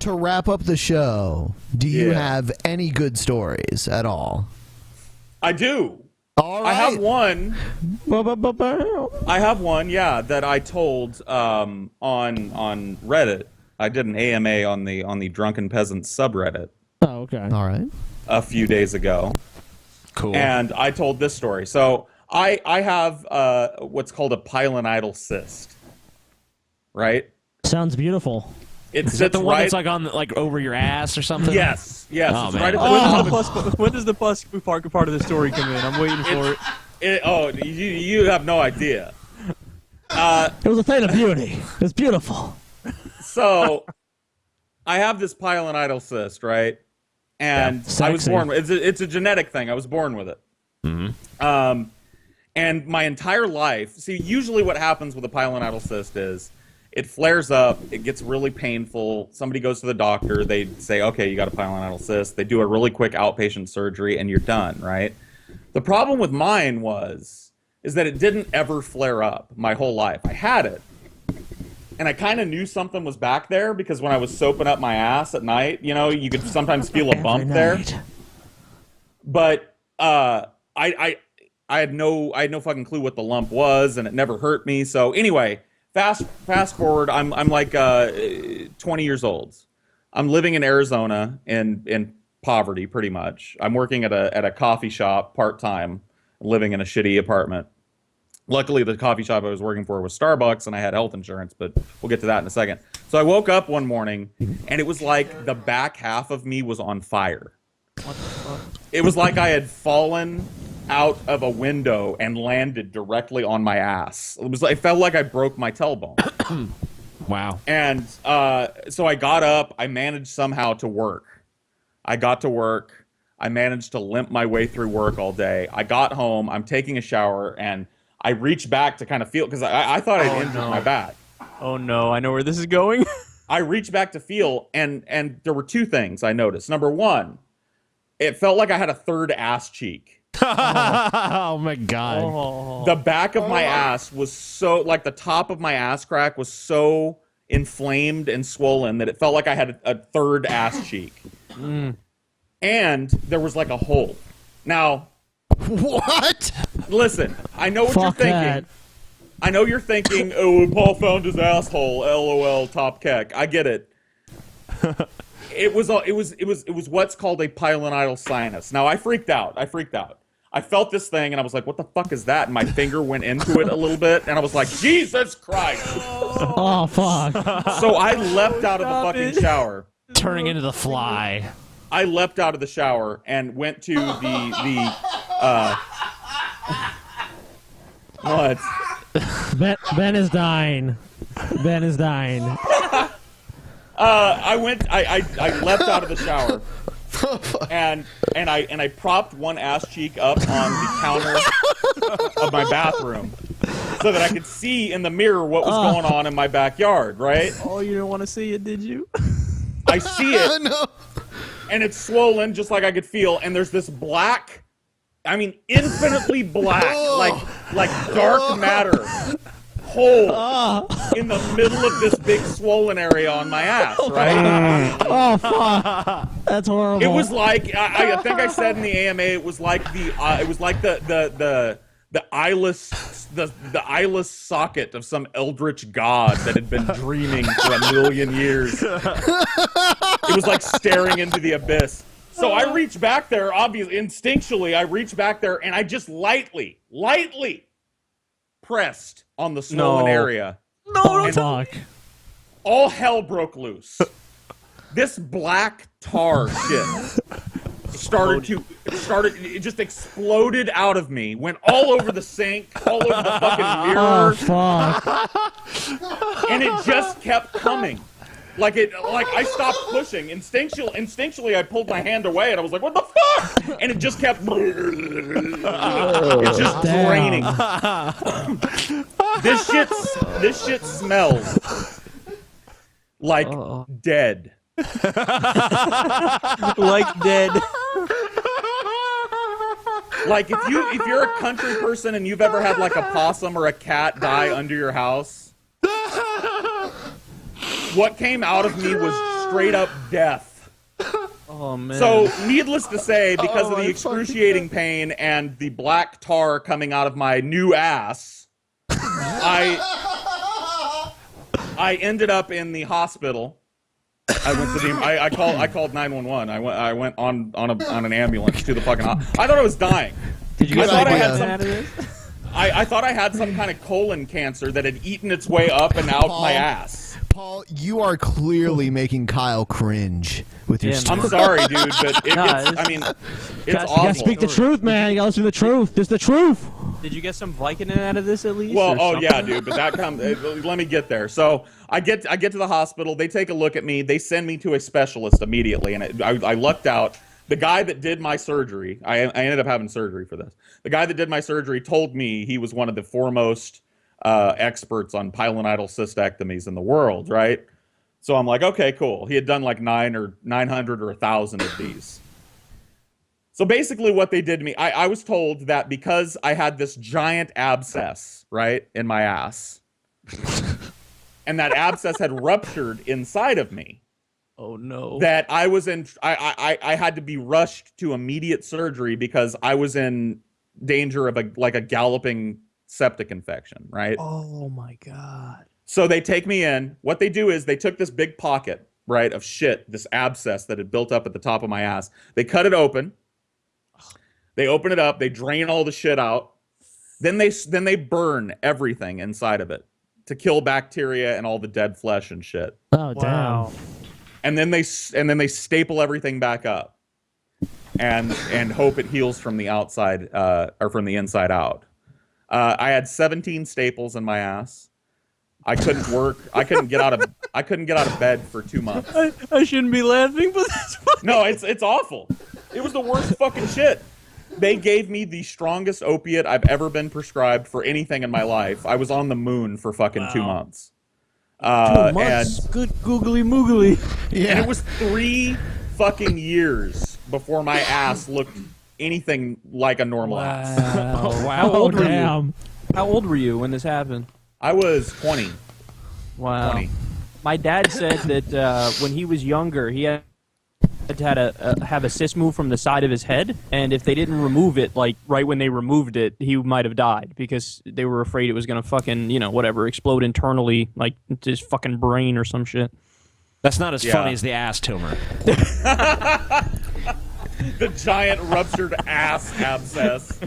to wrap up the show, do you have any good stories at all? I do. All right. I have one. Yeah, that I told on Reddit. I did an AMA on the Drunken Peasants subreddit. Oh, okay. All right. A few days ago. Cool. And I told this story. So I have what's called a pilonidal cyst. Right? Sounds beautiful. Is that the one that's like on over your ass or something? Yes. Oh, it's man. right When does the pus part of the story come in? I'm waiting for it. You have no idea. It was a thing of beauty. It's beautiful. So, I have this pilonidal cyst, right? And I was born with it. It's a genetic thing. I was born with it. Mm-hmm. And my entire life, see, usually what happens with a pilonidal cyst is it flares up, it gets really painful, somebody goes to the doctor, they say, okay, you got a pilonidal cyst, they do a really quick outpatient surgery, and you're done, right? The problem with mine is that it didn't ever flare up my whole life. I had it, and I kind of knew something was back there, because when I was soaping up my ass at night, you know, you could sometimes feel a bump there. But I had no fucking clue what the lump was, and it never hurt me. So anyway, fast forward, I'm like 20 years old. I'm living in Arizona in poverty, pretty much. I'm working at a coffee shop part-time, living in a shitty apartment. Luckily, the coffee shop I was working for was Starbucks, and I had health insurance, but we'll get to that in a second. So I woke up one morning, and it was like the back half of me was on fire. What the fuck? It was like I had fallen out of a window and landed directly on my ass. It felt like I broke my tailbone. Wow. And so I got up. I managed somehow to work. I got to work. I managed to limp my way through work all day. I got home. I'm taking a shower, and I reached back to kind of feel, because I thought I'd injured my back. Oh no, I know where this is going. I reached back to feel, and there were two things I noticed. Number one, it felt like I had a third ass cheek. Oh my god. Oh. The back of my ass was so, like the top of my ass crack was so inflamed and swollen that it felt like I had a third ass cheek. And there was like a hole. Now, What? listen, I know what you're Fuck thinking. that. I know you're thinking, oh, Paul found his asshole, LOL, top keck. I get it. It was what's called a pilonidal sinus. Now I freaked out. I felt this thing and I was like, what the fuck is that? And my finger went into it a little bit and I was like, Jesus Christ. Oh fuck. So I leapt out of the fucking shower. Turning into the Fly. I leapt out of the shower and went to what? Ben is dying. Ben is dying. I leapt out of the shower and I propped one ass cheek up on the counter of my bathroom so that I could see in the mirror what was going on in my backyard, right? Oh, you didn't want to see it, did you? I see it, No. and it's swollen just like I could feel, and there's this black, I mean infinitely black, like dark matter hole in the middle of this big swollen area on my ass, right? Oh fuck. That's horrible. It was like I think I said in the AMA it was like the eyeless socket of some eldritch god that had been dreaming for a million years. It was like staring into the abyss. So I reached back there, obviously, instinctually, I reached back there and I just lightly pressed on the swollen area. No, fuck. All hell broke loose. This black tar shit it just exploded out of me, went all over the sink, all over the fucking mirror. Oh fuck. And it just kept coming. Like I stopped pushing. Instinctually I pulled my hand away and I was like, what the fuck? And it just kept it's just draining. This shit smells like dead. Like dead. Like if you're a country person and you've ever had like a possum or a cat die under your house, what came out of me was straight up death. Oh man. So, needless to say, because of the excruciating pain and the black tar coming out of my new ass, I ended up in the hospital. I went to the. I called 911. I went on an ambulance to the fucking. I thought I was dying. Did you I get thought I idea. had some. out of this? I thought I had some kind of colon cancer that had eaten its way up and out Paul. my ass. Paul, you are clearly making Kyle cringe with your Yeah, story. I'm sorry, dude, but it Nah, gets. it's- I mean, it's You gotta You gotta awful. speak the truth, man. You gotta listen to the truth. This is the truth. Did you get some Vicodin out of this at least? Well, or oh something? yeah, dude, but that comes. Let me get there. So I get to the hospital. They take a look at me. They send me to a specialist immediately, and I lucked out. The guy that did my surgery, I ended up having surgery for this. The guy that did my surgery told me he was one of the foremost experts on pilonidal cystectomies in the world, right? So I'm like, okay, cool. He had done like 900 or 1,000 of these. So basically what they did to me, I was told that because I had this giant abscess, right, in my ass, and that abscess had ruptured inside of me, Oh no. that I was in, I had to be rushed to immediate surgery because I was in danger of a galloping septic infection, right? Oh my god. So they take me in. What they do is they took this big pocket, right, of shit, this abscess that had built up at the top of my ass. They cut it open. They open it up. They drain all the shit out. Then they burn everything inside of it to kill bacteria and all the dead flesh and shit. Oh Wow. And then they staple everything back up, and hope it heals from the outside or from the inside out. I had 17 staples in my ass. I couldn't work. I couldn't get out of bed for 2 months. I shouldn't be laughing, but that's funny. No, it's awful. It was the worst fucking shit. They gave me the strongest opiate I've ever been prescribed for anything in my life. I was on the moon for fucking 2 months. 2 months. Good googly moogly. And it was 3 fucking years before my ass looked anything like a normal ass. Wow. Wow. How old were you? Damn. How old were you when this happened? I was 20. Wow. 20. My dad said that when he was younger, he had to have a cyst move from the side of his head, and if they didn't remove it, like right when they removed it, he might have died because they were afraid it was gonna fucking, whatever, explode internally, like into his fucking brain or some shit. That's not as Yeah. funny as the ass tumor. The giant ruptured ass abscess.